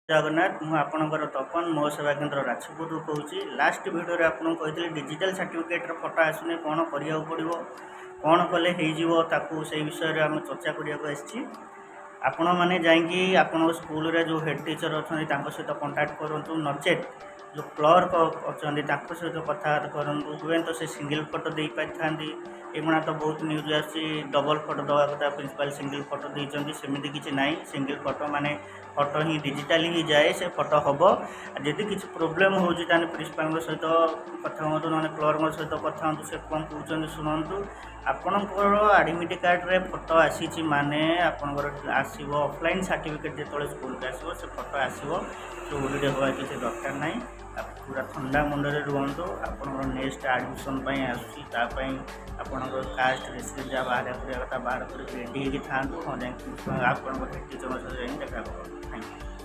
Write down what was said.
जगन्नाथ मु आपणकर तपन मो सेवा केन्द्र राजपुर कहूँ लास्ट भिडियो आपको कही डिजिटल सर्टिफिकेट फोटो आसुनी कौन करा पड़ो कौन कले से विषय आम चर्चा करने आपण मैंने जा स्कूल रे जो हेड टीचर अच्छा सहित कंटाक्ट करूँ नचेत जो क्लर्क अच्छा सहित कथा करूँ हुए तो से सिंगल फोटो दे पारि था एगुणा तो बहुत न्यूज आसी डबल फोटो दवा कथा प्रिंसिपल सिंगल फोटो देती सेमती किसी ना सिंगल फोटो माने फोटो ही डिजिटाली ही जाए से फोटो हम जदि किसी प्रोब्लेम हो प्रिंसिपाल सहित कथा हूँ ना क्लर्क सहित कथा हूँ से कौन कहते शुणु आपणकर आडमिट कार्ड रे फोटो आसी माने आपणकर आसो ऑफलाइन सर्टिफिकेट जो स्कूल के आसो से फोटो आसो तो ओडीडे हवा किसी दरकार ना पूरा ठंडा मुंडे रुहतु आप नेक्स्ट आडमिशन आसपाई आपंकर कास्ट रेसिडेंट जहाँ बाहर कथा बाहर कर रेडी था जाए आप टीचर देखा थैंक यू।